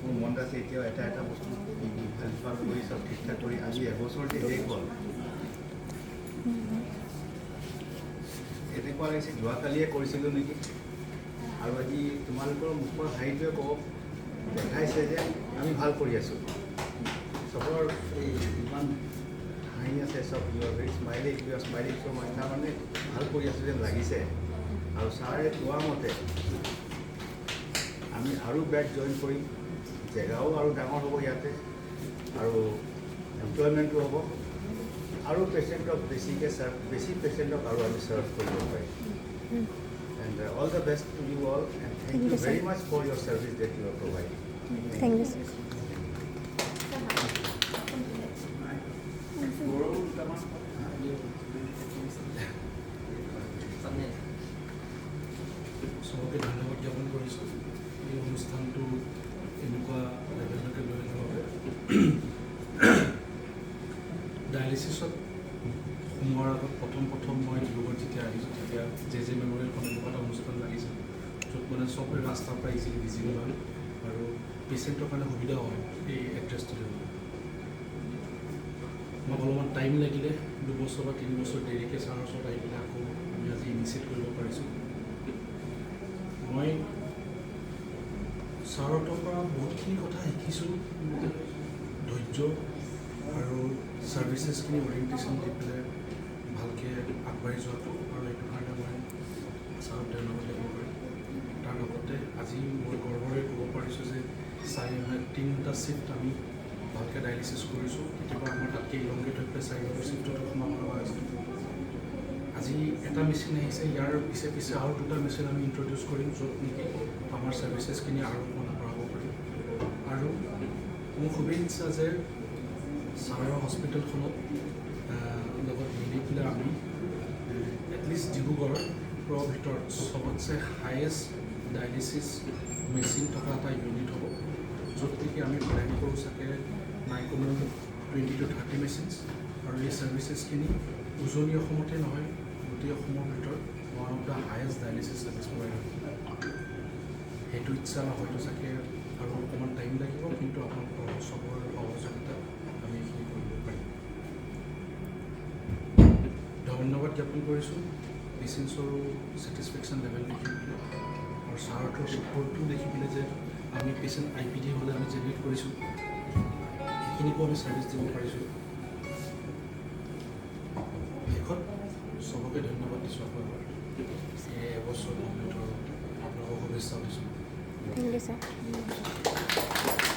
মোৰ মনত আছে এতিয়াও এটা বস্তু ইফাল কৰি চব ঠিক ঠাক কৰি আজি এবছৰ যে শেষ হ'ল এনেকুৱা লাগিছে যোৱাকালিয়ে কৰিছিলোঁ নেকি আৰু আজি তোমালোকৰ মুখৰ হাঁহিটোৱে ক'ব দেখাইছে যে আমি ভাল কৰি আছোঁ চবৰ এই ইমান হাঁহি আছে চব you are very smiling you are smiling চ' মই তাৰমানে ভাল কৰি আছোঁ যেন লাগিছে আৰু ছাৰে কোৱা মতে আমি আৰু বেড জইন কৰিম জেগাও আৰু ডাঙৰ হ'ব ইয়াতে আৰু এমপ্লয়মেণ্টো হ'ব আৰু পেচেণ্টক বেছিকৈ বেছি পেচেণ্টক আৰু আমি ছাৰ্ভ কৰিব পাৰিম and all the best to you all and thank you very much for your service that you are providing. Thank you, sir. সবকে ধন্যবাদ জ্ঞাপন কৰিছোঁ এই অনুষ্ঠানটো এনেকুৱা লেভেললৈকে লৈ যাব বাবে ডায়েলিচিছত সোমোৱাৰ আগত প্ৰথম মই ডিব্ৰুগড় যেতিয়া আহিছোঁ তেতিয়া জে মেমৰিয়েলখন এনেকুৱা এটা অনুষ্ঠান লাগিছিল য'ত মানে চবৰে ৰাস্তাৰ পৰা ইজিলি ভিজিবল হয় আৰু পেচেণ্টৰ কাৰণে সুবিধা হয় এই এড্ৰেছটো মোক অলপমান টাইম লাগিলে 2 বছৰ বা 3 বছৰ দেৰিকৈ ছাৰৰ ওচৰত আহি পেলাই আকৌ আমি আজি ইনিচিয়েট কৰিব পাৰিছোঁ মই ছাৰৰ পৰা বহুতখিনি কথা শিকিছোঁ ধৈৰ্য আৰু ছাৰ্ভিচেছখিনি অৰিয়েণ্টেশ্যন দি পেলাই ভালকৈ আগবাঢ়ি যোৱাটো আৰু এইটো কাৰণে মই ছাৰক ধন্যবাদ দিব পাৰিম তাৰ লগতে আজি মই গৰ্বৰে ক'ব পাৰিছোঁ যে 3টা চিফ্ট আমি ভালকৈ ডায়েলিচিছ কৰিছোঁ কেতিয়াবা আমাৰ তাতকৈ ইলংগেট হৈ পেলাই 4 নম্বৰ চিফ্টতো সোমাব লগা হৈছে আজি এটা মেচিন আহিছে ইয়াৰ পিছে আৰু 2টা মেচিন আমি ইণ্ট্ৰডিউচ কৰিম য'ত নেকি আমাৰ ছাৰ্ভিচেছখিনি আৰু অকণমান বঢ়াব পাৰিম আৰু মোৰ খুবেই ইচ্ছা যে ছাৰৰ হস্পিটেলখনত লগত মিলি পেলাই আমি এটলিষ্ট ডিব্ৰুগড়ৰ ভিতৰত চবতছে হায়েষ্ট ডায়েলিচিছ মেচিন থকা এটা ইউনিট হ'ব য'ত নেকি আমি প্লেন কৰোঁ চাগে নাই কমেও 20 to 30 মেচিনছ আৰু এই ছাৰ্ভিচেছখিনি উজনি অসমতে নহয় গোটেই অসমৰ ভিতৰত one of the highest dialysis service provider সেইটো ইচ্ছা হয়তো চাগে আৰু অকণমান টাইম লাগিব কিন্তু আপোনালোকৰ চবৰ সহযোগিতা আমি এইখিনি কৰিব পাৰিম ধন্যবাদ জ্ঞাপন কৰিছোঁ পেচেণ্টছৰো ছেটিছফেকশ্যন লেভেল দেখি পেলাই আৰু ছাৰটোৰ ছাপৰ্টটো দেখি পেলাই যে আমি পেচেণ্ট IPD হ'লে আমি জেনেৰেট কৰিছোঁ সেইখিনিকো আমি ছাৰ্ভিচ দিব পাৰিছোঁ শেষত চবকে ধন্যবাদ দিছোঁ আপোনালোকৰ এই এবছৰ কমপ্লিট আৰু আপোনালোকক শুভেচ্ছা দিছোঁ Thank you, sir.